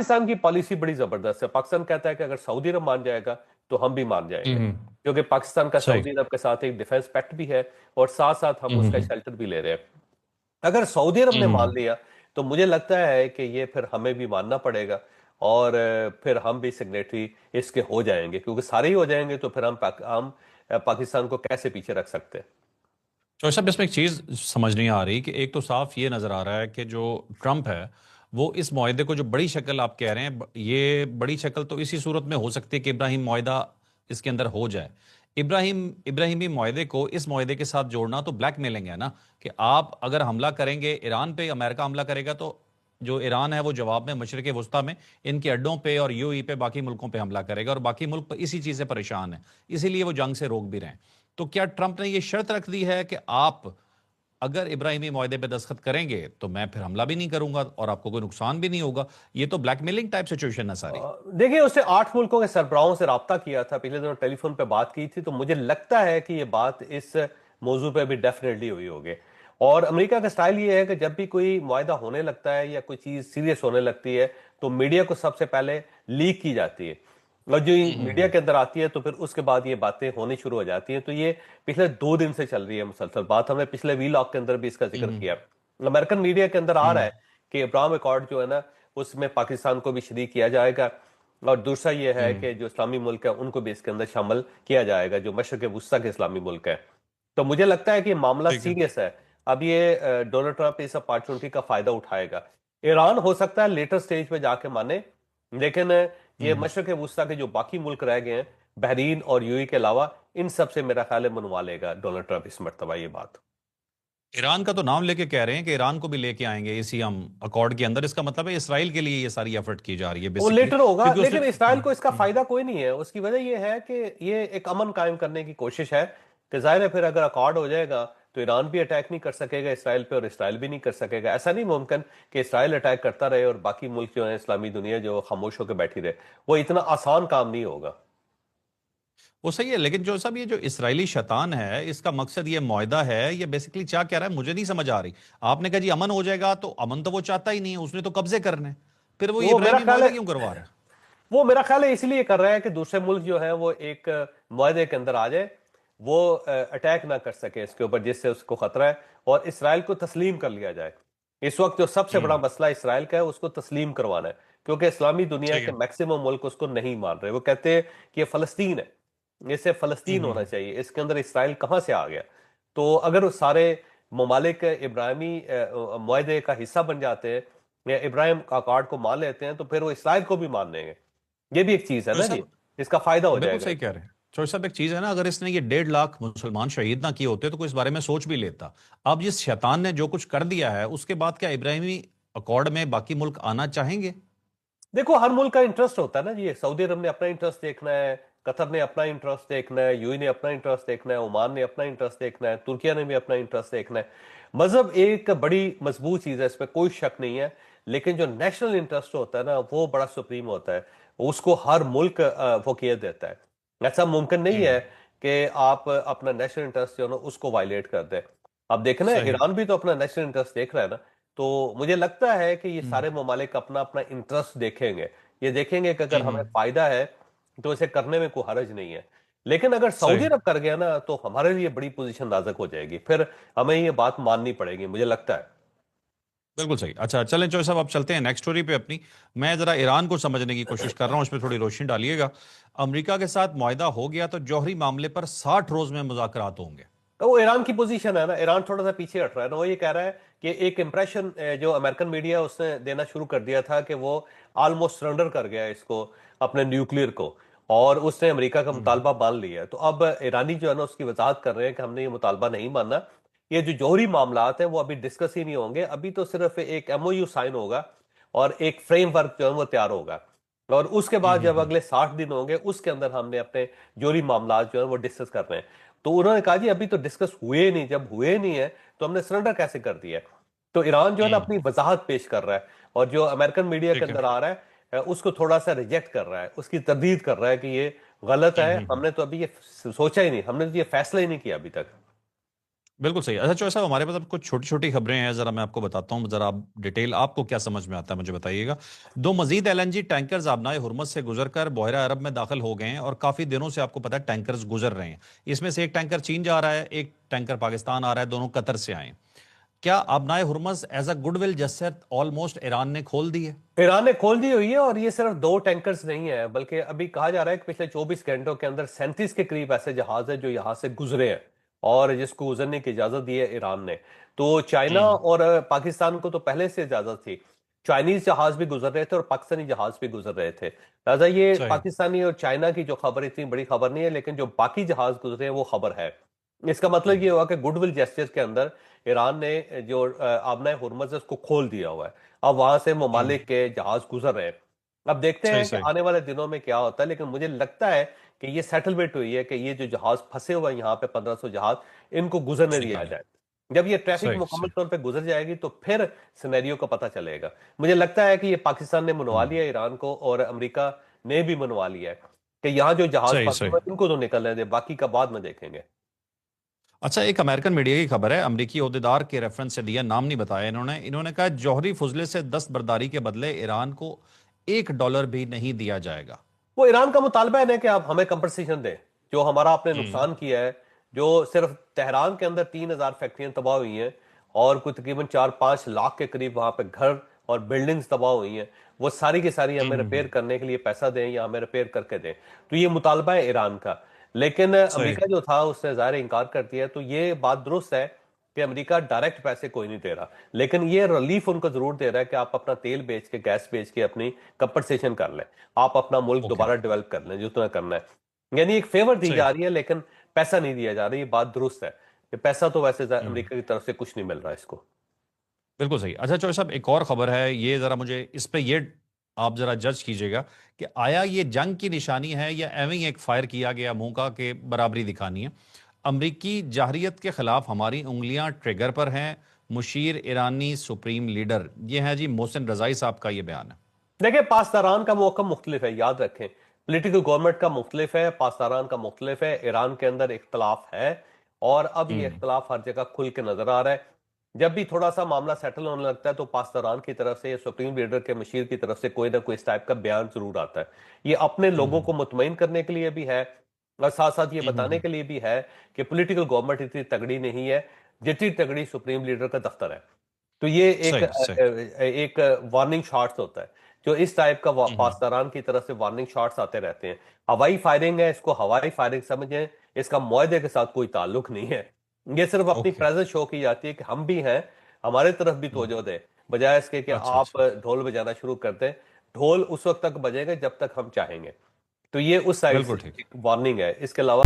पाकिस्तान की पॉलिसी बड़ी जबरदस्त है। पाकिस्तान कहता है कि अगर सऊदी अरब मान जाएगा तो हम भी मान जाएंगे, क्योंकि पाकिस्तान का सही। सऊदी अरब के साथ एक डिफेंस पैक्ट भी है और साथ साथ हम उसका हम्म शेल्टर भी ले रहे हैं। अगर सऊदी अरब ने मान हम्म लिया तो मुझे लगता है कि ये फिर हमें भी मानना पड़ेगा, और फिर हम भी सिग्नेटरी इसके हो जाएंगे, क्योंकि सारे ही हो जाएंगे तो फिर पाकिस्तान को कैसे पीछे रख सकते हैं। तो साहब, इसमें एक चीज समझ नहीं आ रही कि एक तो साफ ये नजर आ रहा है कि जो ट्रंप है वो इस मुआहदे को, जो बड़ी शक्ल आप कह रहे हैं, ये बड़ी शक्ल तो इसी सूरत में हो सकती है कि इब्राहिम मुआहदा इसके अंदर हो जाए। इब्राहिमी मुआहदे को इस मुआहदे के साथ जोड़ना तो ब्लैक मेलिंग है ना, कि आप अगर हमला करेंगे ईरान पे, अमेरिका हमला करेगा तो जो ईरान है वो जवाब में मशरिक वस्ता में इनके अड्डों पे और यूएई पे बाकी मुल्कों पे हमला करेगा, और बाकी मुल्क इसी चीज से परेशान है, इसीलिए वो जंग से रोक भी रहे हैं। तो क्या ट्रंप ने ये शर्त रख दी है कि आप अगर इब्राहिमी मुआहदे पे दस्तखत करेंगे तो मैं फिर हमला भी नहीं करूंगा और आपको कोई नुकसान भी नहीं होगा? ये तो ब्लैकमेलिंग टाइप सिचुएशन है सारी। देखिए, उसने 8 मुल्कों के सरबराहों से राब्ता किया था, पिछले दिनों टेलीफोन पे बात की थी, तो मुझे लगता है कि ये बात इस मौजू पे भी डेफिनेटली हुई होगी। और अमेरिका का स्टाइल ये है कि जब भी कोई मुआहदा होने लगता है या कोई चीज सीरियस होने लगती है तो मीडिया को सबसे पहले लीक की जाती है, और जो मीडिया हम्म के अंदर आती है तो फिर उसके बाद ये बातें होनी शुरू हो जाती हैं। तो ये पिछले 2 दिन से चल रही है मुसलसल बात, हमने पिछले वीलॉग के अंदर भी इसका जिक्र हम्म किया। अमेरिकन मीडिया के अंदर आ रहा हम्म है कि अब्राहम अकॉर्ड जो है ना, उसमें पाकिस्तान को भी शरीक किया जाएगा, और दूसरा ये है हम्म कि जो इस्लामी मुल्क है उनको भी इसके अंदर शामिल किया जाएगा, जो मशरक वस्ता के इस्लामी मुल्क है। तो मुझे लगता है कि मामला ठीक है। सीरियस है। अब ये डोनाल्ड ट्रंप इस अपॉर्चुनिटी का फायदा उठाएगा। ईरान हो सकता है लेटर स्टेज पे जाके माने, लेकिन ये हम्म मशरक वस्ता के जो बाकी मुल्क रह गए हैं, बहरीन और यूएई के अलावा, इन सब से मेरा ख्याल है मनवा लेगा डोनाल्ड ट्रंप इस मरतबा ये बात। ईरान का तो नाम लेके कह रहे हैं कि ईरान को भी लेके आएंगे इसी हम अकॉर्ड के अंदर। इसका मतलब है इसराइल के लिए ये सारी एफर्ट की जा रही है वो बेसिकली, लेटर होगा, क्योंकि उसने लेकिन इसराइल को इसका फायदा कोई नहीं है। उसकी वजह ये है कि ये एक अमन कायम करने की कोशिश है, कि जाहिर है फिर अगर अकॉर्ड हो जाएगा तो ईरान भी अटैक नहीं कर सकेगा इसराइल पे, और इसराइल भी नहीं कर सकेगा। ऐसा नहीं मुमकिन कि इसराइल अटैक करता रहे और बाकी मुल्क जो है इस्लामी दुनिया जो खामोश होकर बैठी रहे। वो इतना आसान काम नहीं होगा। वो सही है, लेकिन जो सब ये जो इसराइली शैतान है, इसका मकसद ये मुआहदा है, ये बेसिकली क्या कह रहा है मुझे नहीं समझ आ रही। आपने कहा जी अमन हो जाएगा, तो अमन तो वो चाहता ही नहीं है, उसने तो कब्जे करने, फिर वो ये वो मेरा इब्राहिमी ख्याल है मुआहदा क्यों करवा रहा है? वो मेरा ख्याल है इसलिए कर रहा है कि दूसरे मुल्क जो है वो एक मुआहदे के अंदर आ जाए, वो अटैक ना कर सके इसके ऊपर जिससे उसको खतरा है, और इसराइल को तस्लीम कर लिया जाए। इस वक्त जो सबसे बड़ा हम्म मसला इसराइल का है उसको तस्लीम करवाना है, क्योंकि इस्लामी दुनिया ठीक के है। मैक्सिमम मुल्क उसको नहीं मान रहे। वो कहते हैं कि ये फलस्तीन है, इसे फलस्तीन होना हम्म चाहिए, इसके अंदर इसराइल कहाँ से आ गया। तो अगर वो सारे ममालिक इब्राहिमी मुआहदे का हिस्सा बन जाते हैं या इब्राहिम का कार्ड को मान लेते हैं तो फिर वो इसराइल को भी मान लेंगे। ये भी एक चीज है तो ना जी, सब इसका फायदा हो बिल्कुल जाएगा। सही कह रहे हैं। चौधरी साहब, एक चीज है ना, अगर इसने ये 1.5 लाख मुसलमान शहीद ना किए होते तो कोई इस बारे में सोच भी लेता। अब जिस शैतान ने जो कुछ कर दिया है, उसके बाद क्या इब्राहिमी अकॉर्ड में बाकी मुल्क आना चाहेंगे? देखो, हर मुल्क का इंटरेस्ट होता है ना जी। सऊदी अरब ने अपना इंटरेस्ट देखना है, कतर ने अपना इंटरेस्ट देखना है, यूएई ने अपना इंटरेस्ट देखना है, ओमान ने अपना इंटरेस्ट देखना है, तुर्किया ने भी अपना इंटरेस्ट देखना है। मजहब एक बड़ी मजबूत चीज है, इस पर कोई शक नहीं है, लेकिन जो नेशनल इंटरेस्ट होता है ना वो बड़ा सुप्रीम होता है। उसको हर मुल्क वो किया देता है। ऐसा मुमकिन नहीं है हम्म कि आप अपना नेशनल इंटरेस्ट जो है ना उसको वायलेट कर दें। अब देखना है, सही। ईरान भी तो अपना नेशनल इंटरेस्ट देख रहा है ना। तो मुझे लगता है कि ये हम्म सारे ममालिक अपना अपना इंटरेस्ट देखेंगे। ये देखेंगे कि अगर हमें हम्म फायदा है तो इसे करने में कोई हर्ज नहीं है, लेकिन अगर सऊदी सही। अरब कर गया ना तो हमारे लिए बड़ी पोजीशन नाजुक हो जाएगी, फिर हमें ये बात माननी पड़ेगी मुझे लगता है। बिल्कुल सही। अच्छा चलें चौधरी साहब, अब चलते हैं नेक्स्ट स्टोरी पे अपनी। मैं जरा ईरान को समझने की कोशिश कर रहा हूं, उस पर थोड़ी रोशनी डालिएगा। अमेरिका के साथ मुआहदा हो गया तो जौहरी मामले पर 60 रोज में मुज़ाकरात होंगे। तो वो ईरान की पोजीशन है ना, ईरान थोड़ा सा पीछे हट रहा है ना। वो ये कह रहा है कि एक इंप्रेशन जो अमेरिकन मीडिया है उसने देना शुरू कर दिया था कि वो ऑलमोस्ट सरेंडर कर गया है इसको, अपने न्यूक्लियर को, और उसने अमेरिका का हम्म मुतालबा मान लिया है। तो अब ईरानी जो है ना उसकी वजाहत कर रहे हैं कि हमने ये मुतालबा नहीं मानना। ये जो जौहरी मामलात हैं वो अभी डिस्कस ही नहीं होंगे, अभी तो सिर्फ एक एमओयू साइन होगा और एक फ्रेमवर्क जो है वो तैयार होगा, और उसके बाद जब हम्म। अगले 60 दिन होंगे उसके अंदर हमने अपने जौहरी मामलात जो है वो डिस्कस कर रहे हैं। तो उन्होंने कहा जी अभी तो डिस्कस हुए नहीं, जब हुए नहीं है तो हमने सरेंडर कैसे कर दिया है। तो ईरान जो है ना अपनी वजाहत पेश कर रहा है, और जो अमेरिकन मीडिया के ठीक है। अंदर आ रहा है उसको थोड़ा सा रिजेक्ट कर रहा है, उसकी तरदीद कर रहा है कि ये गलत है, हम्म। हमने तो अभी ये सोचा ही नहीं, हमने तो ये फैसला ही नहीं किया अभी तक। बिल्कुल सही। अच्छा चौधरी साहब, हमारे पास अब कुछ छोटी छोटी खबरें हैं, जरा मैं आपको बताता हूँ, जरा आप डिटेल आपको क्या समझ में आता है मुझे बताइएगा। दो मजीद एलएनजी टैंकर्स आबनाए हुर्मुज से गुजरकर बहरा अरब में दाखिल हो गए हैं और काफी दिनों से आपको पता है टैंकर्स गुजर रहे हैं। इसमें से एक टैंकर चीन जा रहा है, एक टैंकर पाकिस्तान आ रहा है, दोनों कतर से आए हैं। क्या आबनाए Hormuz as a goodwill gesture almost Iran ने खोल दी है? ईरान ने खोल दी हुई है, और ये सिर्फ दो टैंकर्स नहीं है, बल्कि अभी कहा जा रहा है कि पिछले 24 घंटों के अंदर 37 के करीब ऐसे जहाज है जो यहाँ से गुजरे हैं, और जिसको गुजरने की इजाजत दी है ईरान ने। तो चाइना हम्म। और पाकिस्तान को तो पहले से इजाजत थी। चाइनीज जहाज भी गुजर रहे थे और पाकिस्तानी जहाज भी गुजर रहे थे, लिहाजा ये सही। पाकिस्तानी और चाइना की जो खबर इतनी बड़ी खबर नहीं है, लेकिन जो बाकी जहाज गुजरे हैं वो खबर है। इसका मतलब ये हुआ कि गुडविल जेस्चर के अंदर ईरान ने जो आबना हुर्मुज है उसको खोल दिया हुआ है। अब वहां से हम्म। ममालिक के जहाज गुजर रहे हैं। अब देखते सही हैं कि सही। आने वाले दिनों में क्या होता है, लेकिन मुझे लगता है कि ये सेटलमेंट हुई है कि ये जो जहाज फंसे हुए हैं यहाँ पे 1500 जहाज, इनको गुजरने दिया सही जाए। जब ये ट्रैफिक सही मुकम्मल सही। तौर पे गुजर जाएगी तो फिर सिनेरियो का पता चलेगा। मुझे लगता है कि ये पाकिस्तान ने मनवा हम्म। लिया ईरान को, और अमेरिका ने भी मनवा लिया है कि यहाँ जो जहाज सही फंसे सही। हुए हैं इनको तो निकलने दे, बाकी का बाद में देखेंगे। अच्छा, एक अमेरिकन मीडिया की खबर है, अमेरिकी ओहदेदार के रेफरेंस से दिया, नाम नहीं बताया इन्होंने। इन्होंने कहा जौहरी फुजले से दस्तबरदारी के बदले ईरान को $1 भी नहीं दिया जाएगा। वो ईरान का मुतालबा है ना कि आप हमें कंपनसेशन दें, जो हमारा आपने हम्म। नुकसान किया है। जो सिर्फ तेहरान के अंदर 3000 फैक्ट्रियां तबाह हुई हैं, और कुछ तकरीबन 4-5 लाख के करीब वहां पे घर और बिल्डिंग्स तबाह हुई हैं, वो सारी की सारी हमें रिपेयर हम्म। करने के लिए पैसा दें या हमें रिपेयर करके दें। तो ये मुतालबा है ईरान का। लेकिन सही। अमेरिका जो था उसने ज़ाहिर इनकार कर दिया। तो ये बात दुरुस्त है कि अमेरिका डायरेक्ट पैसे कोई नहीं दे रहा, लेकिन ये रिलीफ उनको जरूर दे रहा है कि आप अपना तेल बेच के, गैस बेच के अपनी कंपनसेशन कर लें, आप अपना मुल्क ओके। दोबारा डेवलप कर लें जितना करना है। यानी एक फेवर दी सही। जा रही है, लेकिन पैसा नहीं दिया जा रहा। ये बात दुरुस्त है कि पैसा तो वैसे हम्म। अमेरिका की तरफ से कुछ नहीं मिल रहा इसको। बिल्कुल सही। अच्छा चौधरी साहब, एक और खबर है, ये जरा मुझे इस पे ये आप जरा जज कीजिएगा कि आया ये जंग की निशानी है या एवं ही एक फायर किया गया मुंह का के बराबरी दिखानी है। अमरीकी जाहरियत के खिलाफ हमारी उंगलियां ट्रिगर पर हैं, मुशीर ईरानी सुप्रीम लीडर। ये है जी मोहसिन रजाई साहब का ये बयान है। देखिए, पासदारान का मौका मुख्तलिफ है, याद रखें। पोलिटिकल गवर्नमेंट का मुख्तलिफ है, पासदारान का मुख्तलिफ है, ईरान के अंदर इख्तलाफ है। और अब ये हम्म। इख्तलाफ हर जगह खुल के नजर आ रहा है। जब भी थोड़ा सा मामला सेटल होने लगता है तो पासदारान की तरफ से या सुप्रीम लीडर के मशीर की तरफ से कोई ना कोई इस टाइप का बयान जरूर आता है। ये अपने लोगों हम्म। को मुतमईन करने के लिए भी है, और साथ साथ ये बताने हम्म। के लिए भी है कि पॉलिटिकल गवर्नमेंट इतनी तगड़ी नहीं है जितनी तगड़ी सुप्रीम लीडर का दफ्तर है। तो ये एक सही सही। एक वार्निंग शॉट्स होता है, जो इस टाइप का हम्म। पासदारान की तरफ से वार्निंग शॉट्स आते रहते हैं। हवाई फायरिंग है, इसको हवाई फायरिंग समझें, इसका मुआहदे के साथ कोई ताल्लुक नहीं है। ये सिर्फ अपनी ओके। प्रेजेंस शो की जाती है कि हम भी हैं, हमारे तरफ भी हम्म। तवज्जो दें, बजाय इसके कि अच्छा आप अच्छा। ढोल बजाना शुरू कर दें। ढोल उस वक्त तक बजेगा जब तक हम चाहेंगे। तो ये उस साइड बिल्कुल से ठीक। एक वार्निंग है, इसके अलावा